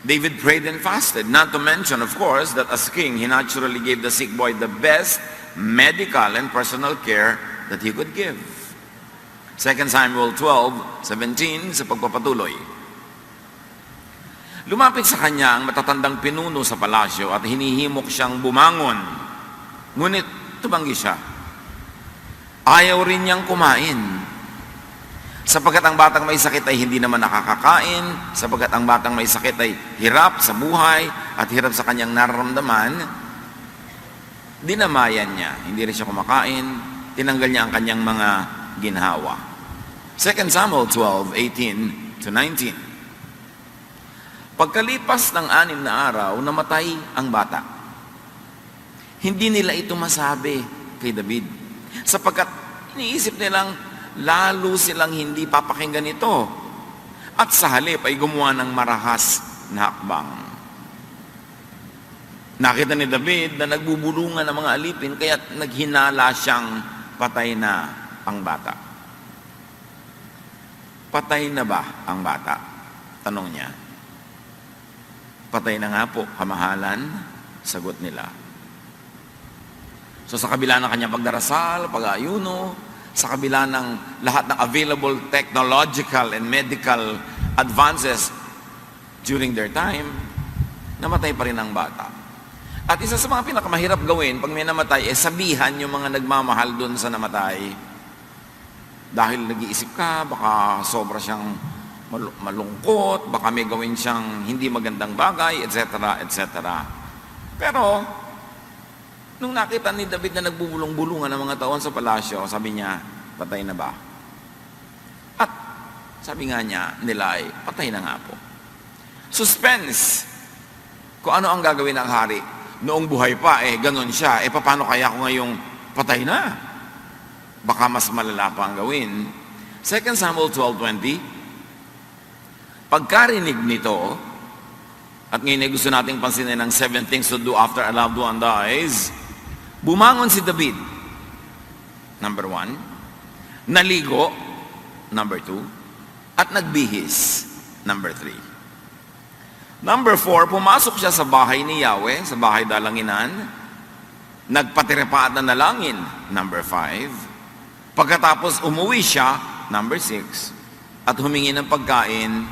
David prayed and fasted, not to mention, of course, that as king, he naturally gave the sick boy the best medical and personal care that he could give. 2 Samuel 12:17 sa pagpapatuloy. Lumapit sa kanya ang matatandang pinuno sa palasyo at hinihimok siyang bumangon. Ngunit tumanggi siya. Ayaw rin niyang kumain. Sapagkat ang batang may sakit ay hindi naman nakakakain, sapagkat ang batang may sakit ay hirap sa buhay at hirap sa kanyang nararamdaman, dinamayan niya. Hindi rin siya kumakain, tinanggal niya ang kanyang mga ginhawa. 2 Samuel 12:18-19. Pagkalipas ng 6 na araw, namatay ang bata. Hindi nila ito masabi kay David, sapagkat iniisip nilang lalo silang hindi papakinggan ito, at sa halip ay gumawa ng marahas na hakbang. Nakita ni David na nagbubulungan ng mga alipin, kaya't naghinala siyang patay na ang bata. Patay na ba ang bata? Tanong niya. Patay na nga po, kamahalan, sagot nila. So sa kabila ng kanyang pagdarasal, pag-aayuno, sa kabila ng lahat ng available technological and medical advances during their time, namatay pa rin ang bata. At isa sa mga pinakamahirap gawin pag may namatay, sabihan yung mga nagmamahal dun sa namatay. Dahil nag-iisip ka, baka sobra siyang malungkot, baka may gawin siyang hindi magandang bagay, etc., etc. Pero, nung nakita ni David na nagbubulong-bulungan ng mga taon sa palasyo, sabi niya, patay na ba? At sabi nga niya nila ay, patay na nga po. Suspense. Kung ano ang gagawin ng hari. Noong buhay pa, ganun siya. Paano kaya kung ngayong patay na? Baka mas malala pa ang gawin. 2 Samuel 12:20, pagkarinig nito, at ngayon ay gusto nating pansinin ang 7 things to do after a loved one dies, bumangon si David, number 1, naligo, number 2, at nagbihis, number 3. Number 4, pumasok siya sa bahay ni Yahweh, sa bahay dalanginan, nagpatiripa at nanalangin, number 5. Pagkatapos umuwi siya, number 6, at humingi ng pagkain,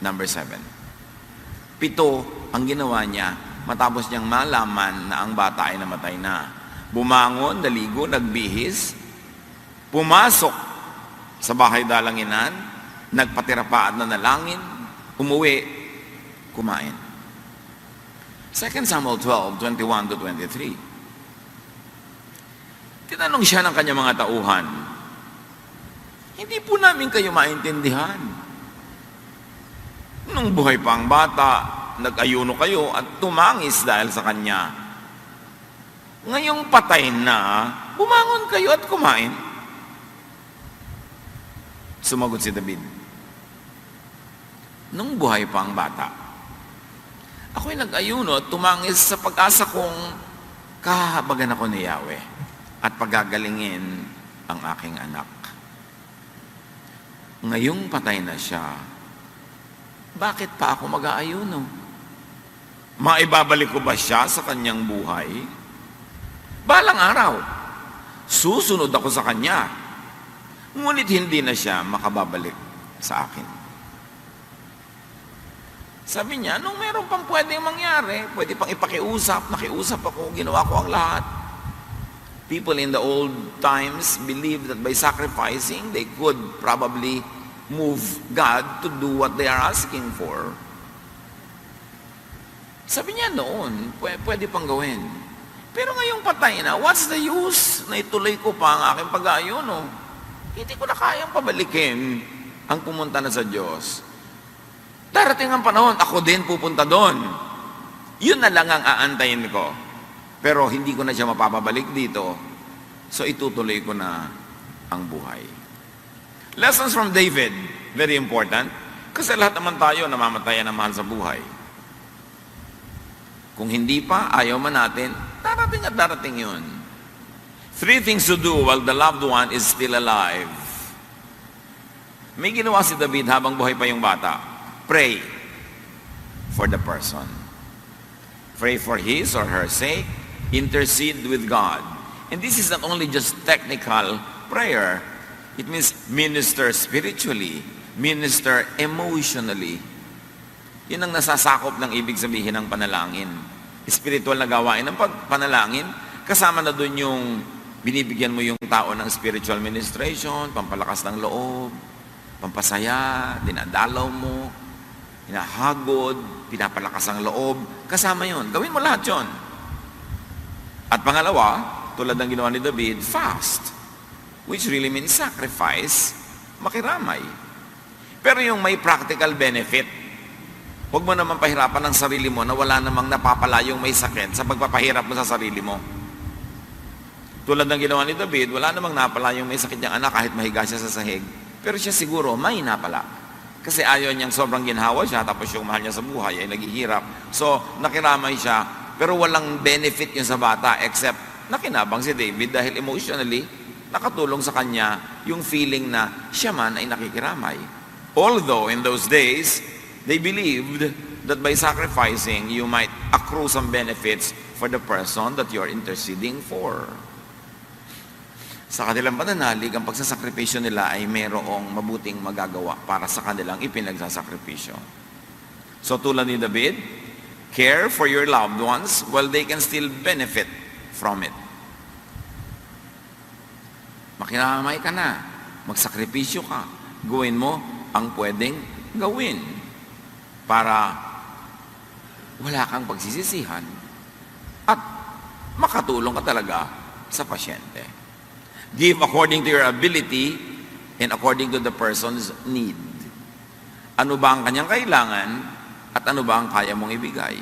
number 7. 7 ang ginawa niya matapos niyang malaman na ang bata ay namatay na. Bumangon, naligo, nagbihis, pumasok sa bahay dalanginan, nagpatira pa at nanalangin, umuwi, kumain. 2 Samuel 12:21-23. Tinanong siya ng kanyang mga tauhan, hindi po namin kayo maintindihan. Nung buhay pa ang bata, nag-ayuno kayo at tumangis dahil sa kanya. Ngayong patay na, bumangon kayo at kumain. Sumagot si David, nung buhay pa ang bata, ako'y nag-ayuno at tumangis sa pag-asa kong kahabagan ako ni Yahweh at pagagalingin ang aking anak. Ngayong patay na siya, bakit pa ako mag-aayuno? Maibabalik ko ba siya sa kanyang buhay? Balang araw, susunod ako sa kanya, ngunit hindi na siya makababalik sa akin. Sabi niya, nung meron pang pwedeng mangyari, pwede pang ipakiusap, nakiusap ako, ginawa ko ang lahat. People in the old times believed that by sacrificing, they could probably move God to do what they are asking for. Sabi niya noon, pwede pang gawin. Pero ngayong patay na, what's the use na ituloy ko pa ang aking pag-aayuno? Hindi ko na kayang pabalikin ang pumunta na sa Diyos. Darating ang panahon, ako din pupunta doon. Yun na lang ang aantayin ko. Pero hindi ko na siya mapapabalik dito. So itutuloy ko na ang buhay. Lessons from David, very important. Kasi lahat naman tayo namamatayan ng mahal sa buhay. Kung hindi pa, ayaw man natin, darating at darating yun. 3 things to do while the loved one is still alive. May ginawa si David habang buhay pa yung bata. Pray. for the person. Pray for his or her sake. Intercede with God. And this is not only just technical prayer. It means minister spiritually, minister emotionally. Yun ang nasasakop ng ibig sabihin ng panalangin. Spiritual na gawain ng panalangin, kasama na doon yung binibigyan mo yung tao ng spiritual ministration, pampalakas ng loob, pampasaya, dinadalaw mo, hinahagod, pinapalakas ang loob. Kasama yun. Gawin mo lahat yun. At pangalawa, tulad ng ginawa ni David, fast. Which really means sacrifice, makiramay. Pero yung may practical benefit, huwag mo naman pahirapan ng sarili mo na wala namang napapala yung may sakit sa pagpapahirap mo sa sarili mo. Tulad ng ginawa ni David, wala namang napala yung may sakit niyang anak kahit mahiga siya sa sahig. Pero siya siguro may napala. Kasi ayaw niyang sobrang ginhawa siya, tapos yung mahal niya sa buhay ay naghihirap. So, nakiramay siya, pero walang benefit yun sa bata except nakinabang si David dahil emotionally, nakatulong sa kanya yung feeling na siya man ay nakikiramay. Although in those days, they believed that by sacrificing, you might accrue some benefits for the person that you're interceding for. Sa kanilang pananalig, ang pagsasakripisyo nila ay mayroong mabuting magagawa para sa kanilang ipinagsasakripisyo. So tulad ni David, care for your loved ones while they can still benefit from it. Makiramay ka na, magsakripisyo ka, gawin mo ang pwedeng gawin para wala kang pagsisisihan at makatulong ka talaga sa pasyente. Give according to your ability and according to the person's need. Ano ba ang kanyang kailangan at ano ba ang kaya mong ibigay?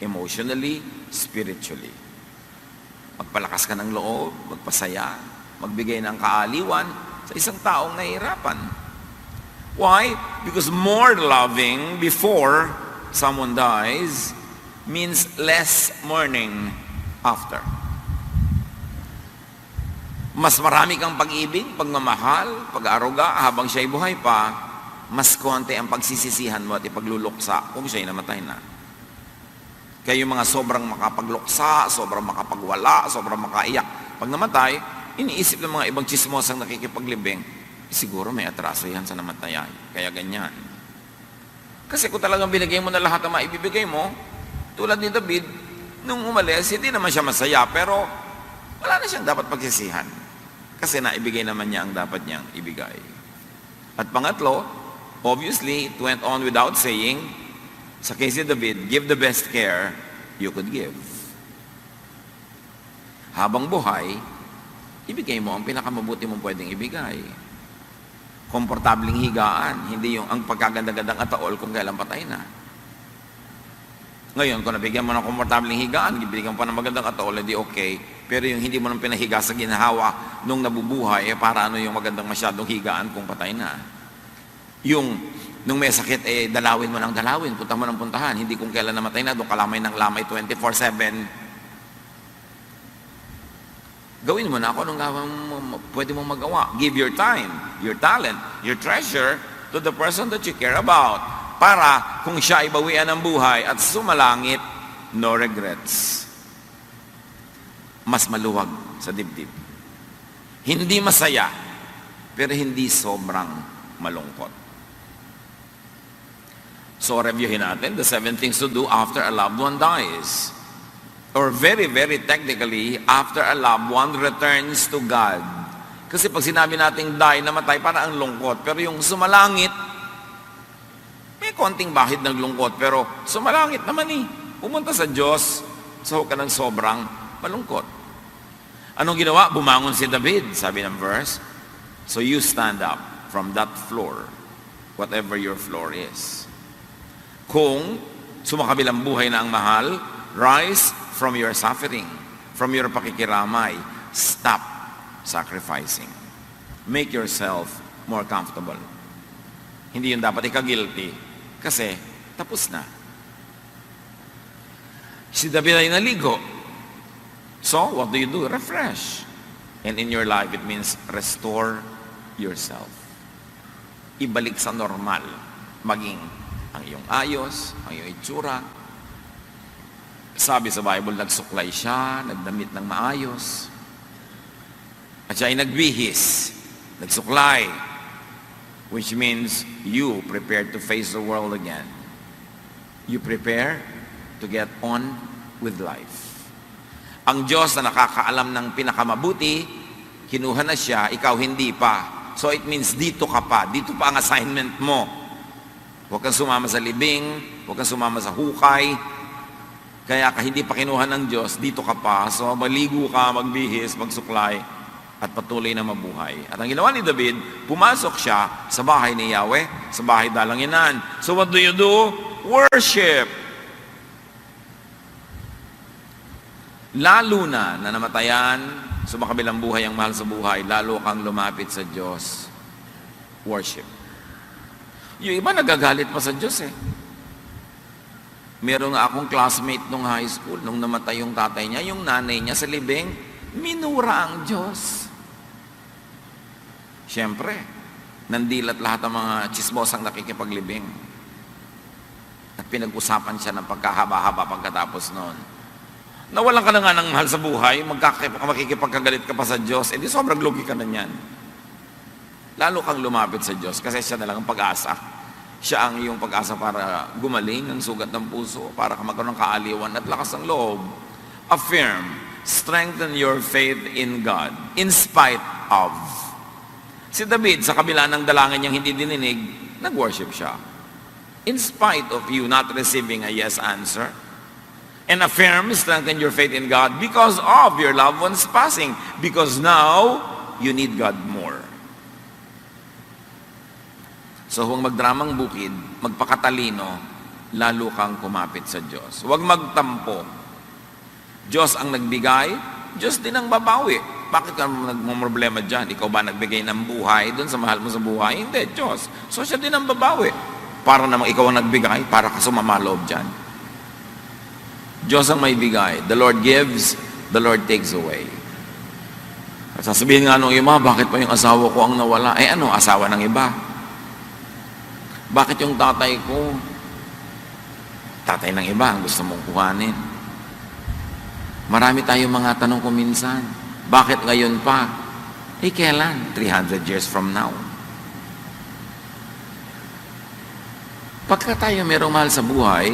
Emotionally, spiritually. Magpalakas ka ng loob, magpasaya, magbigay ng kaaliwan sa isang taong nahihirapan. Why? Because more loving before someone dies means less mourning after. Mas marami kang pag-ibig, pagmamahal, pag-aaruga habang siya'y buhay pa, mas konti ang pagsisisihan mo at ipagluluksa kung siya'y namatay na. Kaya yung mga sobrang makapagluksa, sobrang makapagwala, sobrang makaiyak, pag namatay, iniisip ng mga ibang chismosang nakikipaglibing, siguro may atraso yan sa namatay, kaya ganyan. Kasi kung talagang binigay mo na lahat ang maibibigay mo, tulad ni David, nung umalis, hindi naman siya masaya, pero wala na siyang dapat pagsisihan. Kasi naibigay naman niya ang dapat niyang ibigay. At pangatlo, obviously, it went on without saying, sa case ni David, give the best care you could give. Habang buhay, ibigay mo ang pinakamabuti mong pwedeng ibigay. Komportabling higaan, hindi yung ang pagkaganda-gandang ataol kung kailan patay na. Ngayon, kung nabigyan mo ng komportabling higaan, ibigyan pa ng magandang ataol, hindi okay. Pero yung hindi mo nang pinahiga sa ginhawa nung nabubuhay, para ano yung magandang masyadong higaan kung patay na. Yung nung may sakit, dalawin mo ng dalawin, punta mo ng puntahan. Hindi kung kailan namatay na, doon kalamay ng lamay 24/7. Gawin mo na ako nung pwede mong magawa. Give your time, your talent, your treasure to the person that you care about. Para kung siya ay bawian ng buhay at sumalangit, no regrets. Mas maluwag sa dibdib. Hindi masaya, pero hindi sobrang malungkot. So, reviewin natin the 7 things to do after a loved one dies. Or very, very technically, after a loved one returns to God. Kasi pag sinabi nating die, namatay, para ang lungkot. Pero yung sumalangit, may konting bahid ng lungkot, pero sumalangit naman pumunta sa Diyos, so huwag ka ng sobrang malungkot. Anong ginawa? Bumangon si David, sabi ng verse. So you stand up from that floor, whatever your floor is. Kung sumakabilang buhay na ang mahal, rise from your suffering, from your pakikiramay. Stop sacrificing. Make yourself more comfortable. Hindi yun dapat ika-guilty. Kasi, tapos na. Si David ay naligo. So, what do you do? Refresh. And in your life, it means restore yourself. Ibalik sa normal. Maging ang iyong ayos, ang iyong itsura. Sabi sa Bible, nagsuklay siya, nagdamit ng maayos. At siya ay nagbihis, nagsuklay, which means you prepare to face the world again. You prepare to get on with life. Ang Diyos na nakakaalam ng pinakamabuti, kinuha na siya, ikaw hindi pa. So it means dito ka pa, dito pa ang assignment mo. Huwag kang sumama sa libing, huwag kang sumama sa hukay. Kaya ka hindi pa kinuha ng Diyos, dito ka pa. So maligo ka, magbihis, magsuklay, at patuloy na mabuhay. At ang ginawa ni David, pumasok siya sa bahay ni Yahweh, sa bahay dalanginan. So what do you do? Worship. Lalo na namatayan, sumakabilang buhay ang mahal sa buhay, lalo kang lumapit sa Diyos. Worship. Yung iba nagagalit pa sa Diyos eh. Meron nga akong classmate nung high school, nung namatay yung tatay niya, yung nanay niya sa libing, minura ang Diyos. Siyempre, nandilat lahat ng mga chismosang nakikipaglibing. At pinag-usapan siya ng pagkahaba-haba pagkatapos noon. Nawalan ka na nga ng mahal sa buhay, makikipagkagalit ka pa sa Diyos, edi sobrang lugi ka na niyan. Lalo kang lumapit sa Diyos kasi siya na lang ang pag-asa. Siya ang iyong pag-asa para gumaling ng sugat ng puso, para ka magkaroon ng kaaliwan at lakas ng loob. Affirm, strengthen your faith in God, in spite of. Si David, sa kabila ng dalangin niyang hindi dininig, nag-worship siya. In spite of you not receiving a yes answer. And affirm, strengthen your faith in God because of your loved ones passing. Because now, you need God more. So huwag magdramang bukid, magpakatalino, lalo kang kumapit sa Diyos. Huwag magtampo. Diyos ang nagbigay, Diyos din ang babawi. Bakit ka nagmumroblema dyan? Ikaw ba nagbigay ng buhay doon sa mahal mo sa buhay? Hindi, Diyos. So siya din ang babawi. Para namang ikaw ang nagbigay, para ka sumamaloob dyan. Diyos ang may bigay. The Lord gives, the Lord takes away. At sasabihin nga nung iba, bakit pa yung asawa ko ang nawala? Eh ano, asawa ng iba? Bakit yung tatay ko? Tatay ng iba ang gusto mong kuhanin. Marami tayong mga tanong ko minsan. Bakit ngayon pa? Eh kailan? 300 years from now. Pagka tayo merong mahal sa buhay,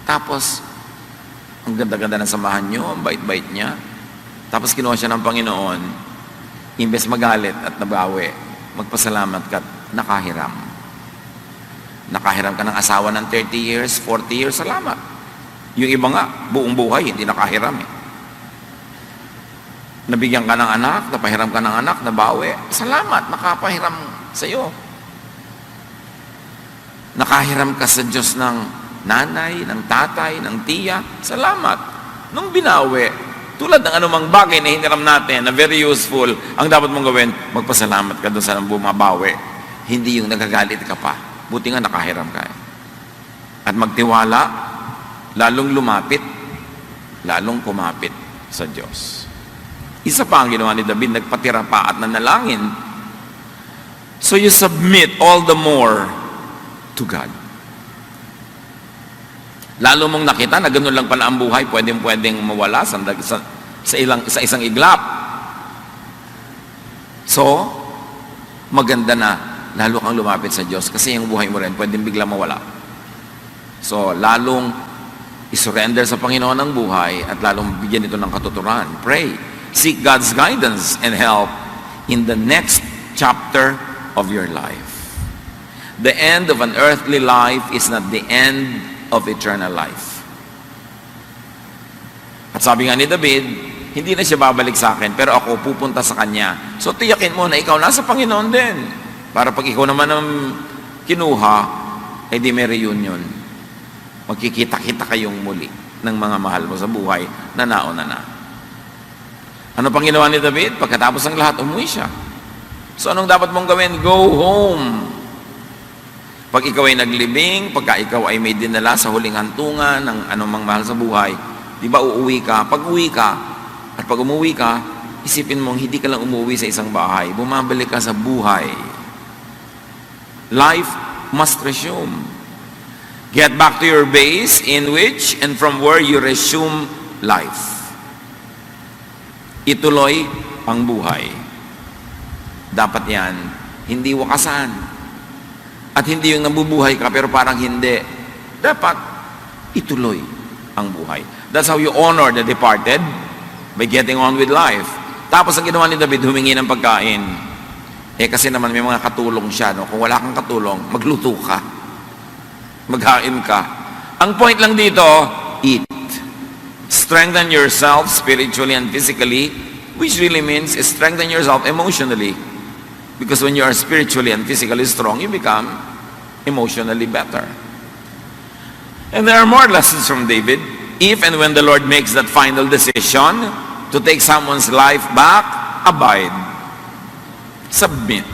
tapos ang ganda-ganda ng samahan nyo, ang bait-bait niya, tapos kinuha siya ng Panginoon, imbes magalit at nabawi, magpasalamat ka at nakahiram. Nakahiram ka ng asawa ng 30 years, 40 years, salamat. Yung iba nga, buong buhay, hindi nakahiram eh. Nabigyan ka ng anak, napahiram ka ng anak, nabawi, salamat, nakapahiram sa iyo. Nakahiram ka sa Diyos ng nanay, ng tatay, ng tiya, salamat. Nung binawi, tulad ng anumang bagay na hiniram natin, na very useful, ang dapat mong gawin, magpasalamat ka doon sa bumabawi. Hindi yung nagagalit ka pa. Buti nga nakahiram ka. At magtiwala, lalong lumapit, lalong kumapit sa Diyos. Isa pa ang ginawa ni David, nagpatira pa at nanalangin. So you submit all the more to God. Lalo mong nakita na gano'n lang pala ang buhay, pwedeng mawala sa isang iglap. So, maganda na lalo kang lumapit sa Diyos kasi yung buhay mo rin pwedeng bigla mawala. So, lalong isurrender sa Panginoon ang buhay at lalong bigyan ito ng katuturan. Pray. Seek God's guidance and help in the next chapter of your life. The end of an earthly life is not the end of eternal life. At sabi nga ni David, hindi na siya babalik sa akin, pero ako pupunta sa kanya. So tiyakin mo na ikaw nasa Panginoon din. Para pag ikaw naman ang kinuha, eh di may reunion. Magkikita-kita kayong muli ng mga mahal mo sa buhay na nauna na. Ano pang ginawa ni David? Pagkatapos ng lahat, umuwi siya. So anong dapat mong gawin? Go home. Pag ikaw ay naglibing, pagka ikaw ay may dinala sa huling hantungan ng anumang mahal sa buhay, di ba uuwi ka? Pag uwi ka, at pag umuwi ka, isipin mong hindi ka lang umuwi sa isang bahay, bumabalik ka sa buhay. Life must resume. Get back to your base in which and from where you resume life. Ituloy ang buhay. Dapat yan, hindi wakasan. At hindi yung nabubuhay ka pero parang hindi. Dapat ituloy ang buhay. That's how you honor the departed, by getting on with life. Tapos ang ginawa ni David, humingi ng pagkain. Kasi naman may mga katulong siya. No? Kung wala kang katulong, magluto ka. Maghain ka. Ang point lang dito, eat. Strengthen yourself spiritually and physically, which really means strengthen yourself emotionally. Because when you are spiritually and physically strong, you become emotionally better. And there are more lessons from David. If and when the Lord makes that final decision to take someone's life back, abide. Submit.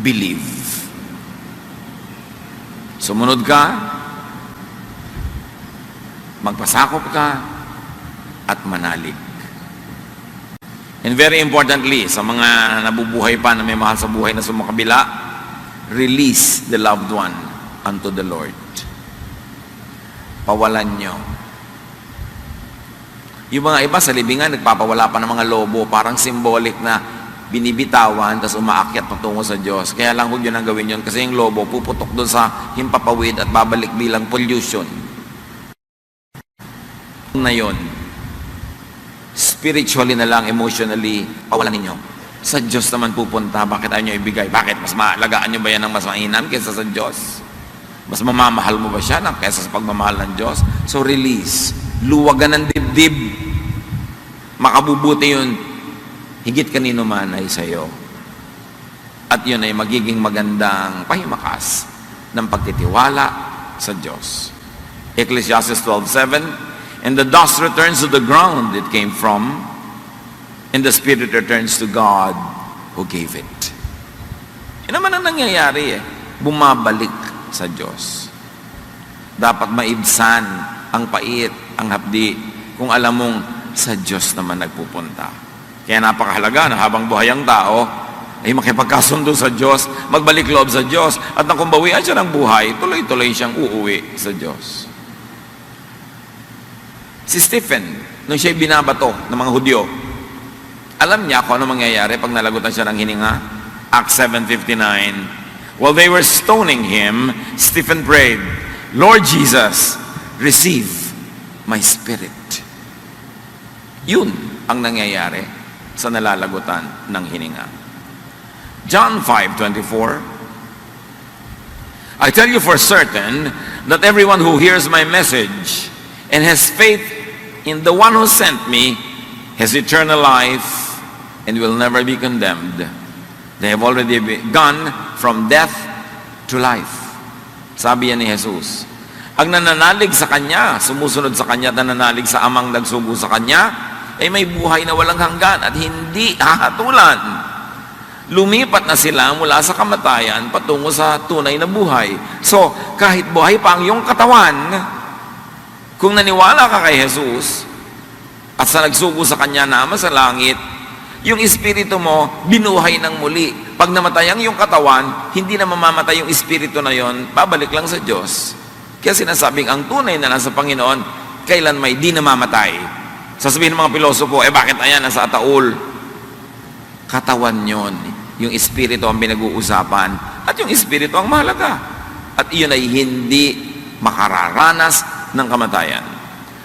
Believe. Sumunod ka, magpasakop ka, at manalig. And very importantly, sa mga nabubuhay pa na may mahal sa buhay na sumakabila, release the loved one unto the Lord. Pawalan nyo. Yung mga iba sa libingan, nagpapawala pa ng mga lobo, parang symbolic na binibitawan, tapos umaakyat patungo sa Diyos. Kaya lang huwag yun ang gawin yun, kasi yung lobo puputok doon sa himpapawid at babalik bilang pollution. Na yun, spiritually na lang, emotionally, pawalan ninyo. Sa Diyos naman pupunta, bakit ayaw nyo ibigay? Bakit? Mas maalagaan nyo ba yan ng mas mainam kaysa sa Diyos? Mas mamamahal mo ba siya kaysa sa pagmamahal ng Diyos? So release. Luwagan ng dibdib. Makabubuti yun. Higit kanino man ay sa'yo. At yun ay magiging magandang pahimakas ng pagtitiwala sa Diyos. Ecclesiastes 12:7, and the dust returns to the ground it came from, and the spirit returns to God who gave it. Yun naman ang nangyayari bumabalik sa Diyos. Dapat maibsan ang pait, ang hapdi, kung alam mong sa Diyos naman nagpupunta. Kaya napakahalaga na habang buhay ang tao, ay makipagkasundo sa Diyos, magbalik loob sa Diyos, at nang kumbawian siya ng buhay, tuloy-tuloy siyang uuwi sa Diyos. Si Stephen, nung siya'y binabato ng mga Hudyo, alam niya kung ano mangyayari pag nalagutan siya ng hininga? Acts 7:59. While they were stoning him, Stephen prayed, Lord Jesus, receive my spirit. Yun ang nangyayari sa nalalagutan ng hininga. John 5:24, I tell you for certain that everyone who hears my message and has faith in the one who sent me has eternal life and will never be condemned. They have already gone from death to life. Sabi yan ni Jesus. Ang nananalig sa Kanya, sumusunod sa Kanya at nananalig sa Amang nagsugo sa Kanya, ay may buhay na walang hanggan at hindi hahatulan. Lumipat na sila mula sa kamatayan patungo sa tunay na buhay. So, kahit buhay pa ang iyong katawan, kung naniwala ka kay Jesus at sa nagsugo sa Kanya na Ama sa langit, yung espiritu mo, binuhay ng muli. Pag namatay ang iyong katawan, hindi na mamamatay yung espiritu na yon, babalik lang sa Diyos. Kaya sinasabing, ang tunay na nasa Panginoon, kailan may di namamatay. Sasabihin ng mga pilosopo, bakit ayan, nasa ataul? Katawan yon, yung espiritu ang pinag-uusapan, at yung espiritu ang mahalaga. At iyon ay hindi makararanas ng kamatayan.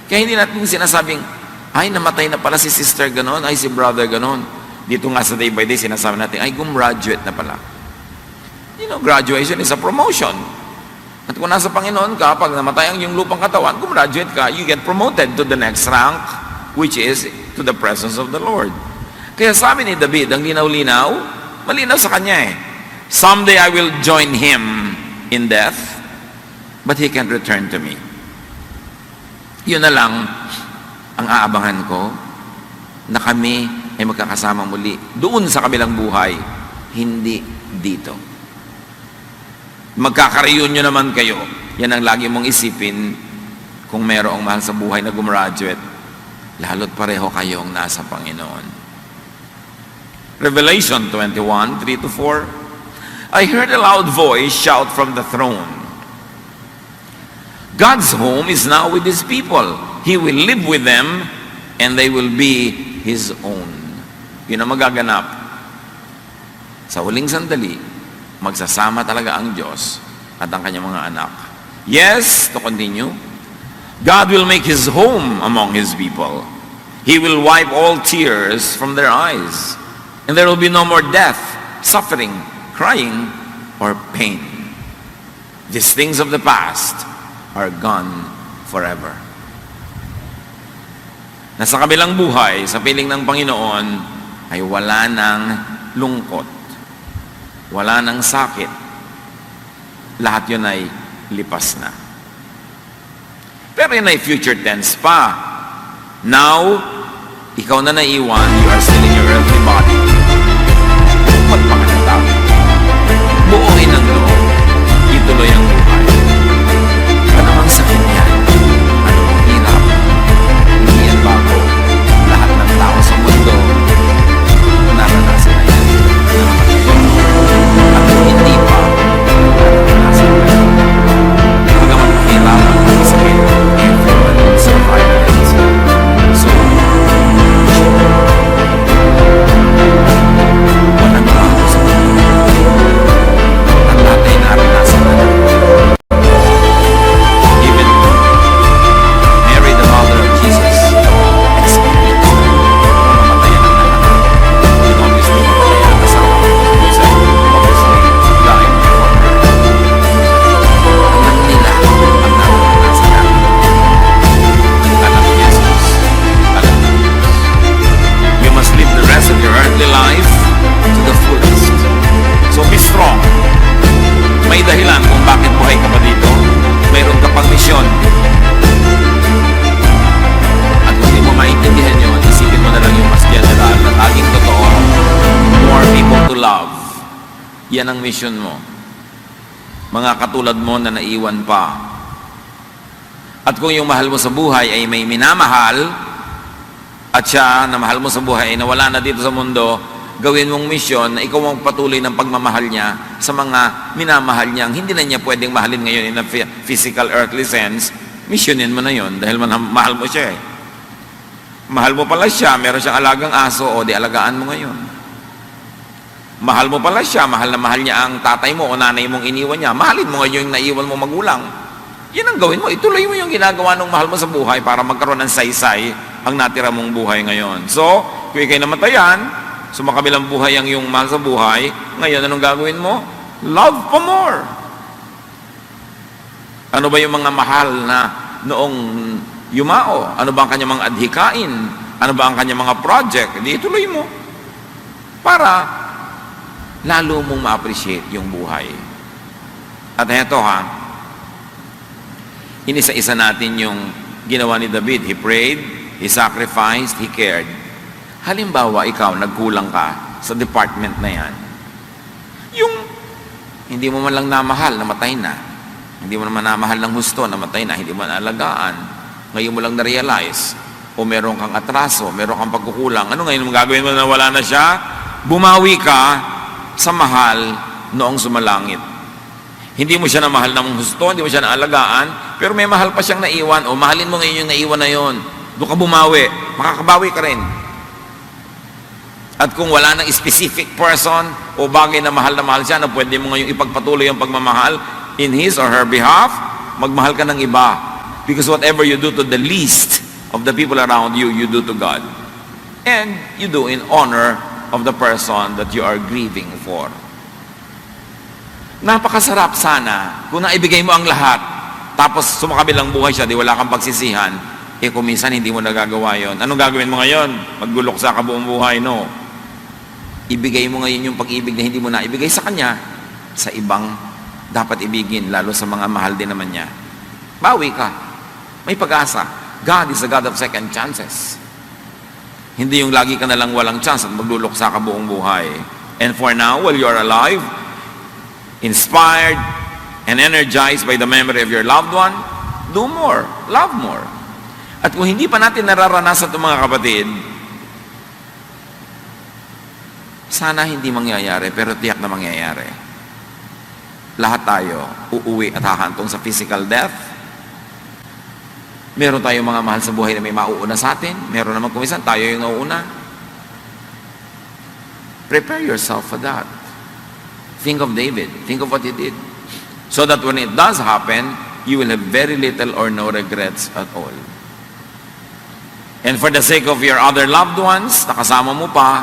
Kaya hindi natin sinasabing, ay, namatay na pala si sister ganon, ay si brother ganon. Dito nga sa day by day, sinasabi natin, ay, gumraduate na pala. You know, graduation is a promotion. At kung nasa Panginoon ka, pag namatay ang iyong lupang katawan, gumraduate ka, you get promoted to the next rank, which is to the presence of the Lord. Kaya sabi ni David, ang linaw-linaw, malinaw sa kanya someday I will join him in death, but he can return to me. Yun na lang ang aabangan ko, na kami ay magkakasama muli doon sa kabilang buhay, hindi dito. Magkaka-reunion naman kayo. Yan ang lagi mong isipin kung mayroong mahal sa buhay na gumraduate. Lalo't pareho kayong nasa Panginoon. Revelation 21:3-4, I heard a loud voice shout from the throne, God's home is now with His people. He will live with them and they will be His own. Yun ang magaganap. Sa huling sandali, magsasama talaga ang Diyos at ang kanyang mga anak. Yes, to continue, God will make His home among His people. He will wipe all tears from their eyes. And there will be no more death, suffering, crying, or pain. These things of the past are gone forever. Na sa kabilang buhay, sa piling ng Panginoon, ay wala ng lungkot. Wala ng sakit. Lahat yun ay lipas na. Pero yun ay future tense pa. Now, ikaw na naiwan, you are still in your earthly body. Magpakanatap. Buuin ang loob. Ituloy ang buhay. Ano ang sakit niya? Ano ang hirap? Hindi yan bago. Lahat ng tao sa mundo, naranasan na yan. At kung hindi pa, naranasan na yan. Bagaman mahirap ang sakit, everyone survived it. So, walang bago sa mundo. At lahat ay naranasan na yan. Even Mary, the mother of Jesus, experienced mamatayan ng anak. And obviously, mamatayan ang asawa. Joseph obviously died before her. Alam nila ang naranasan natin. Alam ni Jesus. Alam ni Diyos. You must live the rest of your earthly life to the fullest. So be strong. May dahilan kung bakit buhay ka pa dito. Mayroon ka pang misyon. At kung hindi mo maintindihan yun, isipin mo na lang yung mas general na laging totoo. More people to love. Yan ang mission mo. Mga katulad mo na naiwan pa. At kung yung mahal mo sa buhay ay may minamahal, at siya na mahal mo sa buhay ay nawala na dito sa mundo, gawin mong mission na ikaw ang patuloy ng pagmamahal niya sa mga minamahal niyang hindi na niya pwedeng mahalin ngayon in a physical earthly sense. Missionin mo na yon dahil mahal mo siya eh. Mahal mo pala siya, meron siyang alagang aso, o di alagaan mo ngayon. Mahal mo pala siya, mahal na mahal niya ang tatay mo o nanay mong iniwan niya, mahalin mo ngayon yung naiwan mo magulang. Yan ang gawin mo, ituloy mo yung ginagawa ng mahal mo sa buhay para magkaroon ng saysay ang natira mong buhay ngayon. So, kung ikay namatayan, sumakabilang buhay ang iyong mahal sa buhay, ngayon anong gagawin mo? Love pa more. Ano ba yung mga mahal na noong yumao? Ano ba ang kanyang mga adhikain? Ano ba ang kanyang mga project? Hindi ituloy mo. Para lalo mong ma-appreciate yung buhay. At heto inisa-isa natin yung ginawa ni David. He prayed, he sacrificed, he cared. Halimbawa, ikaw, nagkulang ka sa department na yan. Yung hindi mo man lang namahal, namatay na. Hindi mo naman namahal ng husto, namatay na. Hindi mo naalagaan. Ngayon mo lang na-realize, o meron kang atraso, meron kang pagkukulang. Ano ngayon mo gagawin mo na wala na siya? Bumawi ka sa mahal noong sumalangit. Hindi mo siya namahal ng husto, hindi mo siya naalagaan, pero may mahal pa siyang naiwan, o mahalin mo ngayon yung naiwan na yon. Doon ka bumawi, makakabawi ka rin. At kung wala ng specific person o bagay na mahal siya na pwede mo ngayon ipagpatuloy ang pagmamahal in his or her behalf, magmahal ka ng iba. Because whatever you do to the least of the people around you, you do to God. And you do in honor of the person that you are grieving for. Napakasarap sana kung naibigay mo ang lahat, tapos sumakabilang buhay siya, di wala kang pagsisihan, kung minsan hindi mo nagagawa yon. Anong gagawin mo ngayon? Maggulok sa kabuong buhay? No. Ibigay mo ngayon yung pag-ibig na hindi mo na ibigay sa kanya sa ibang dapat ibigin, lalo sa mga mahal din naman niya. Bawi ka. May pag-asa. God is a God of second chances. Hindi yung lagi ka nalang walang chance at magluluksa ka buong buhay. And for now, while you are alive, inspired and energized by the memory of your loved one, do more. Love more. At kung hindi pa natin nararanasan itong mga kapatid, sana hindi mangyayari, pero tiyak na mangyayari. Lahat tayo uuwi at hahantong sa physical death, Meron tayong mga mahal sa buhay na may mauuna sa atin. Meron naman kumisan, tayo yung nauuna. Prepare yourself for that. Think of David. Think of what he did. So that when it does happen, you will have very little or no regrets at all. And for the sake of your other loved ones, nakasama mo pa,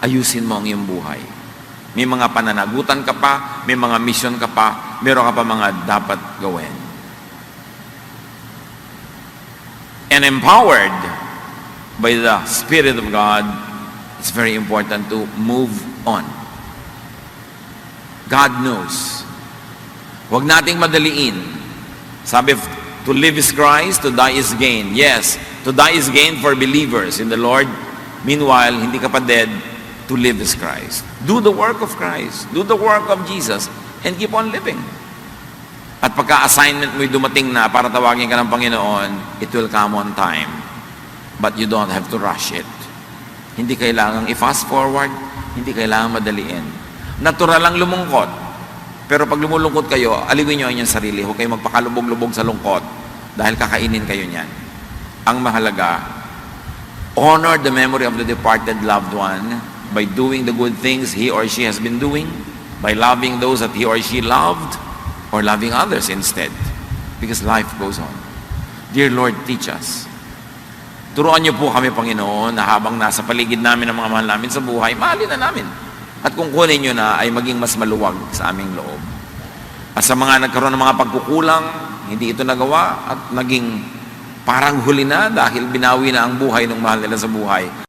ayusin mo ang iyong buhay. May mga pananagutan ka pa, may mga mission ka pa, meron ka pa mga dapat gawin. And empowered by the Spirit of God, it's very important to move on. God knows. Huwag nating madaliin. Sabi, to live is Christ, to die is gain. Yes, to die is gain for believers in the Lord. Meanwhile, hindi ka pa dead, to live is Christ. Do the work of Christ. Do the work of Jesus and keep on living. At pagka-assignment mo'y dumating na para tawagin ka ng Panginoon, it will come on time. But you don't have to rush it. Hindi kailangang i-fast forward, hindi kailangang madaliin. Natural lang lumungkot. Pero pag lumulungkot kayo, aliwin nyo ang inyong sarili. Huwag kayong magpakalubog-lubog sa lungkot dahil kakainin kayo niyan. Ang mahalaga, honor the memory of the departed loved one by doing the good things he or she has been doing, by loving those that he or she loved, or loving others instead. Because life goes on. Dear Lord, teach us. Turuan niyo po kami, Panginoon, na habang nasa paligid namin ang mga mahal namin sa buhay, mahalin na namin. At kung kunin niyo na, ay maging mas maluwag sa aming loob. At sa mga nagkaroon ng mga pagkukulang, hindi ito nagawa, at naging parang huli na dahil binawi na ang buhay ng mahal nila sa buhay,